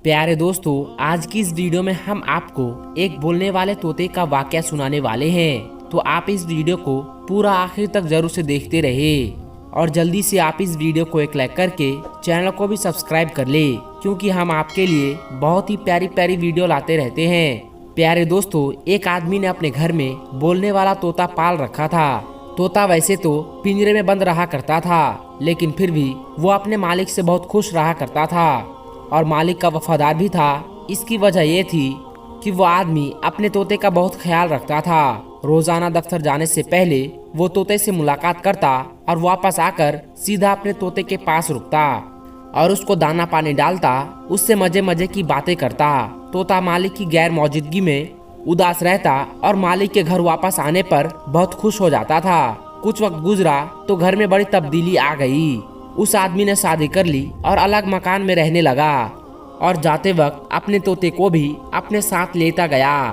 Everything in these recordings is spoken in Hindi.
प्यारे दोस्तों, आज की इस वीडियो में हम आपको एक बोलने वाले तोते का वाकया सुनाने वाले हैं। तो आप इस वीडियो को पूरा आखिर तक जरूर से देखते रहे और जल्दी से आप इस वीडियो को एक लाइक करके चैनल को भी सब्सक्राइब कर ले, क्योंकि हम आपके लिए बहुत ही प्यारी प्यारी वीडियो लाते रहते हैं। प्यारे दोस्तों, एक आदमी ने अपने घर में बोलने वाला तोता पाल रखा था। तोता वैसे तो पिंजरे में बंद रहा करता था, लेकिन फिर भी वो अपने मालिक से बहुत खुश रहा करता था और मालिक का वफादार भी था। इसकी वजह ये थी कि वो आदमी अपने तोते का बहुत ख्याल रखता था। रोजाना दफ्तर जाने से पहले वो तोते से मुलाकात करता और वापस आकर सीधा अपने तोते के पास रुकता और उसको दाना पानी डालता, उससे मजे मजे की बातें करता। तोता मालिक की गैर मौजूदगी में उदास रहता और मालिक के घर वापस आने पर बहुत खुश हो जाता था। कुछ वक्त गुजरा तो घर में बड़ी तब्दीली आ गई। उस आदमी ने शादी कर ली और अलग मकान में रहने लगा और जाते वक्त अपने तोते को भी अपने साथ लेता गया।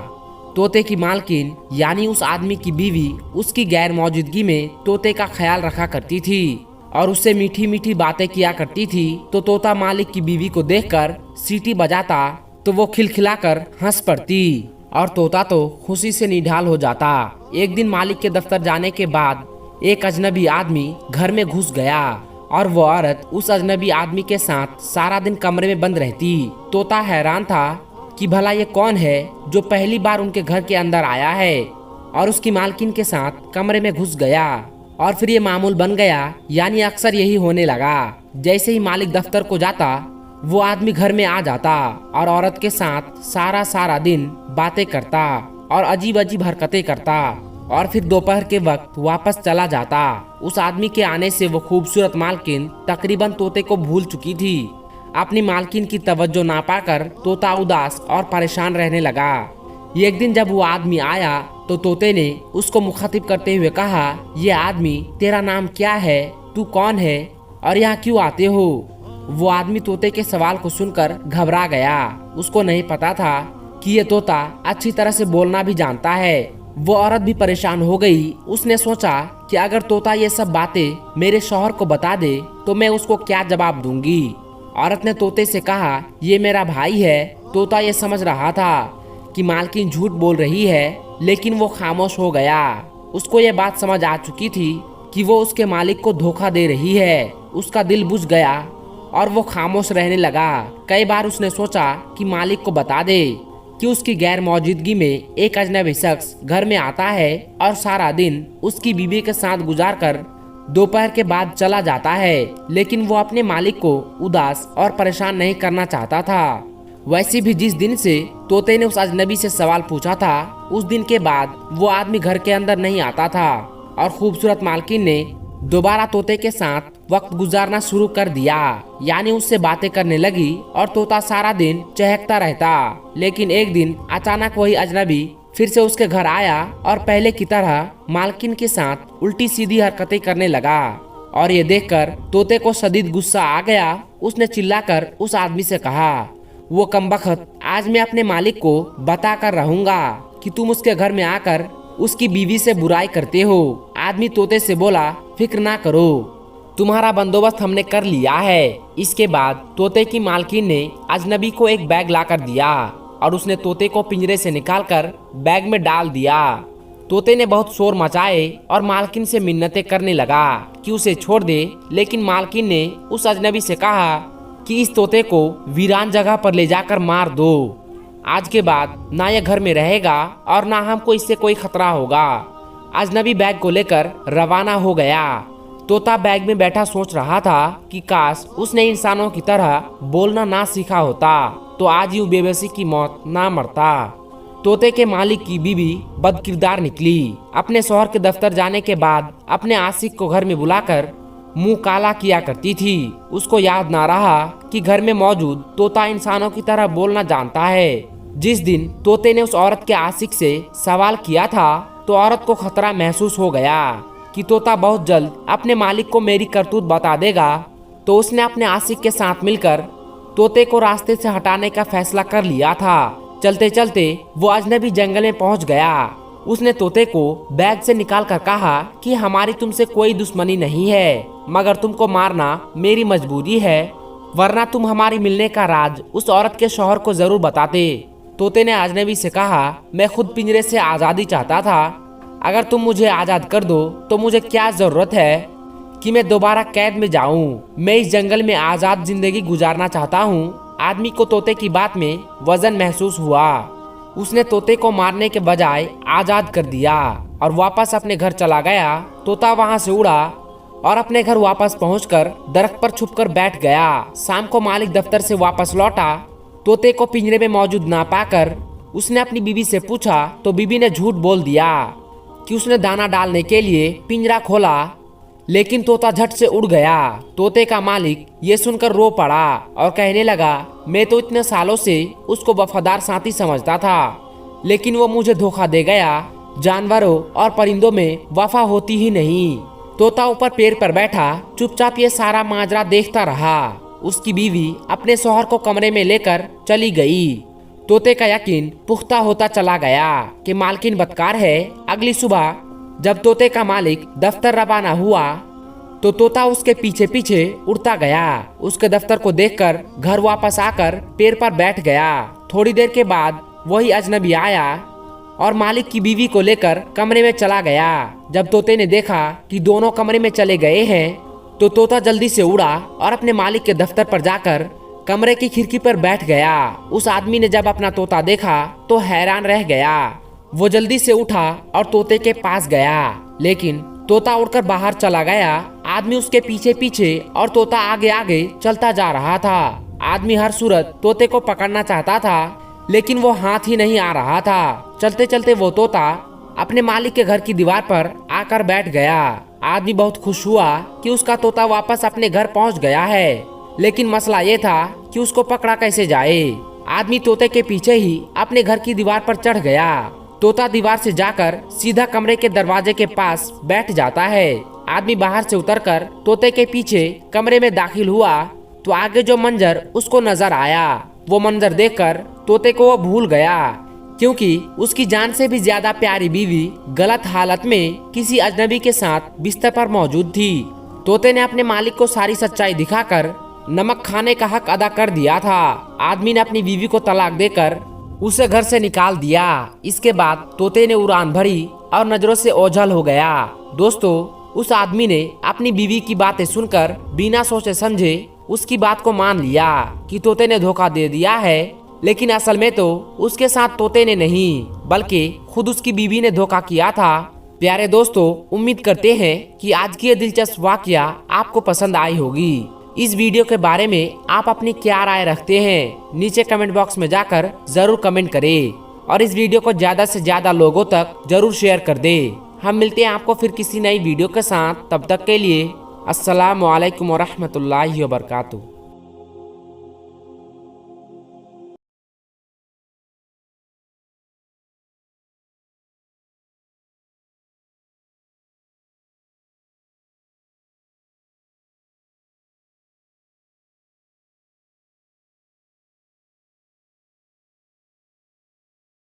तोते की मालकिन यानी उस आदमी की बीवी उसकी गैर मौजूदगी में तोते का ख्याल रखा करती थी और उससे मीठी मीठी बातें किया करती थी। तो तोता मालिक की बीवी को देखकर सीटी बजाता तो वो खिलखिलाकर हंस पड़ती और तोता तो खुशी से निढाल हो जाता। एक दिन मालिक के दफ्तर जाने के बाद एक अजनबी आदमी घर में घुस गया और वो औरत उस अजनबी आदमी के साथ सारा दिन कमरे में बंद रहती। तोता हैरान था कि भला ये कौन है जो पहली बार उनके घर के अंदर आया है और उसकी मालकिन के साथ कमरे में घुस गया। और फिर ये मामूल बन गया, यानी अक्सर यही होने लगा। जैसे ही मालिक दफ्तर को जाता वो आदमी घर में आ जाता और औरत के साथ सारा दिन बातें करता और अजीब अजीब हरकतें करता और फिर दोपहर के वक्त वापस चला जाता। उस आदमी के आने से वो खूबसूरत मालकिन तकरीबन तोते को भूल चुकी थी। अपनी मालकिन की तवज्जो ना पाकर तोता उदास और परेशान रहने लगा। एक दिन जब वो आदमी आया तो तोते ने उसको मुखातिब करते हुए कहा, ये आदमी तेरा नाम क्या है, तू कौन है और यहाँ क्यों आते हो? वो आदमी तोते के सवाल को सुनकर घबरा गया। उसको नहीं पता था कि ये तोता अच्छी तरह से बोलना भी जानता है। वो औरत भी परेशान हो गई। उसने सोचा कि अगर तोता ये सब बातें मेरे शौहर को बता दे तो मैं उसको क्या जवाब दूंगी। औरत ने तोते से कहा, ये मेरा भाई है। तोता ये समझ रहा था कि मालकिन झूठ बोल रही है, लेकिन वो खामोश हो गया। उसको ये बात समझ आ चुकी थी कि वो उसके मालिक को धोखा दे रही है। उसका दिल बुझ गया और वो खामोश रहने लगा। कई बार उसने सोचा कि मालिक को बता दे कि उसकी गैर मौजूदगी में एक अजनबी शख्स घर में आता है और सारा दिन उसकी बीवी के साथ गुजारकर दोपहर के बाद चला जाता है, लेकिन वो अपने मालिक को उदास और परेशान नहीं करना चाहता था। वैसे भी जिस दिन से तोते ने उस अजनबी से सवाल पूछा था, उस दिन के बाद वो आदमी घर के अंदर नहीं आता था और खूबसूरत मालकिन ने दोबारा तोते के साथ वक्त गुजारना शुरू कर दिया, यानी उससे बातें करने लगी और तोता सारा दिन चहकता रहता। लेकिन एक दिन अचानक वही अजनबी फिर से उसके घर आया और पहले की तरह मालकिन के साथ उल्टी सीधी हरकतें करने लगा और ये देखकर तोते को शदीद गुस्सा आ गया। उसने चिल्लाकर उस आदमी से कहा, वो कमबख्त, आज मैं अपने मालिक को बता कर रहूंगा कि तुम उसके घर में आकर उसकी बीवी से बुराई करते हो। आदमी तोते से बोला, फिक्र ना करो, तुम्हारा बंदोबस्त हमने कर लिया है। इसके बाद तोते की मालकिन ने अजनबी को एक बैग लाकर दिया और उसने तोते को पिंजरे से निकालकर बैग में डाल दिया। तोते ने बहुत शोर मचाए और मालकिन से मिन्नतें करने लगा कि उसे छोड़ दे, लेकिन मालकिन ने उस अजनबी से कहा कि इस तोते को वीरान जगह पर ले जाकर मार दो। आज के बाद ना यह घर में रहेगा और ना हमको इससे कोई खतरा होगा। अजनबी बैग को लेकर रवाना हो गया। तोता बैग में बैठा सोच रहा था कि काश उसने इंसानों की तरह बोलना ना सीखा होता तो आज यूं बेबसी की मौत ना मरता। तोते के मालिक की बीवी बदकिरदार निकली। अपने शौहर के दफ्तर जाने के बाद अपने आशिक को घर में बुलाकर मुंह काला किया करती थी। उसको याद ना रहा कि घर में मौजूद तोता इंसानों की तरह बोलना जानता है। जिस दिन तोते ने उस औरत के आशिक से सवाल किया था तो औरत को खतरा महसूस हो गया कि तोता बहुत जल्द अपने मालिक को मेरी करतूत बता देगा। तो उसने अपने आशिक के साथ मिलकर तोते को रास्ते से हटाने का फैसला कर लिया था। चलते चलते वो अजनबी जंगल में पहुंच गया। उसने तोते को बैग से निकाल कर कहा कि हमारी तुमसे कोई दुश्मनी नहीं है, मगर तुमको मारना मेरी मजबूरी है, वरना तुम हमारी मिलने का राज उस औरत के शौहर को जरूर बताते। तोते ने अजनबी से कहा, मैं खुद पिंजरे से आजादी चाहता था। अगर तुम मुझे आजाद कर दो तो मुझे क्या जरूरत है कि मैं दोबारा कैद में जाऊं। मैं इस जंगल में आजाद जिंदगी गुजारना चाहता हूं। आदमी को तोते की बात में वजन महसूस हुआ। उसने तोते को मारने के बजाय आजाद कर दिया और वापस अपने घर चला गया। तोता वहां से उड़ा और अपने घर वापस पहुंचकर दरख्त पर छुपकर बैठ गया। शाम को मालिक दफ्तर से वापस लौटा। तोते को पिंजरे में मौजूद ना पाकर उसने अपनी बीवी से पूछा तो बीवी ने झूठ बोल दिया कि उसने दाना डालने के लिए पिंजरा खोला, लेकिन तोता झट से उड़ गया। तोते का मालिक ये सुनकर रो पड़ा और कहने लगा, मैं तो इतने सालों से उसको वफादार साथी समझता था, लेकिन वो मुझे धोखा दे गया। जानवरों और परिंदों में वफा होती ही नहीं। तोता ऊपर पेड़ पर बैठा चुपचाप ये सारा माजरा देखता रहा। उसकी बीवी अपने शौहर को कमरे में लेकर चली गई। तोते का यकीन पुख्ता होता चला गया कि मालकिन बदकार है। अगली सुबह जब तोते का मालिक दफ्तर रवाना हुआ तो तोता उसके पीछे पीछे उड़ता गया। उसके दफ्तर को देखकर घर वापस आकर पेड़ पर बैठ गया। थोड़ी देर के बाद वही अजनबी आया और मालिक की बीवी को लेकर कमरे में चला गया। जब तोते ने देखा कि दोनों कमरे में चले गए हैं तो तोता जल्दी से उड़ा और अपने मालिक के दफ्तर पर जाकर कमरे की खिड़की पर बैठ गया। उस आदमी ने जब अपना तोता देखा तो हैरान रह गया। वो जल्दी से उठा और तोते के पास गया, लेकिन तोता उड़कर बाहर चला गया। आदमी उसके पीछे पीछे और तोता आगे आगे चलता जा रहा था। आदमी हर सूरत तोते को पकड़ना चाहता था, लेकिन वो हाथ ही नहीं आ रहा था। चलते चलते वो तोता अपने मालिक के घर की दीवार पर आकर बैठ गया। आदमी बहुत खुश हुआ कि उसका तोता वापस अपने घर पहुंच गया है, लेकिन मसला ये था कि उसको पकड़ा कैसे जाए। आदमी तोते के पीछे ही अपने घर की दीवार पर चढ़ गया। तोता दीवार से जाकर सीधा कमरे के दरवाजे के पास बैठ जाता है। आदमी बाहर से उतरकर तोते के पीछे कमरे में दाखिल हुआ तो आगे जो मंजर उसको नजर आया, वो मंजर देखकर तोते को वो भूल गया, क्योंकि उसकी जान से भी ज्यादा प्यारी बीवी गलत हालत में किसी अजनबी के साथ बिस्तर पर मौजूद थी। तोते ने अपने मालिक को सारी सच्चाई दिखाकर नमक खाने का हक अदा कर दिया था। आदमी ने अपनी बीवी को तलाक देकर उसे घर से निकाल दिया। इसके बाद तोते ने उड़ान भरी और नजरों से ओझल हो गया। दोस्तों, उस आदमी ने अपनी बीवी की बातें सुनकर बिना सोचे समझे उसकी बात को मान लिया कि तोते ने धोखा दे दिया है, लेकिन असल में तो उसके साथ तोते ने नहीं बल्कि खुद उसकी बीवी ने धोखा किया था। प्यारे दोस्तों, उम्मीद करते हैं कि आज की ये दिलचस्प वाकया आपको पसंद आई होगी। इस वीडियो के बारे में आप अपनी क्या राय रखते हैं, नीचे कमेंट बॉक्स में जाकर जरूर कमेंट करें और इस वीडियो को ज्यादा से ज्यादा लोगों तक जरूर शेयर कर दें। हम मिलते हैं आपको फिर किसी नई वीडियो के साथ। तब तक के लिए अस्सलामु अलैकुम वरहमतुल्लाहि वबरकातुहू।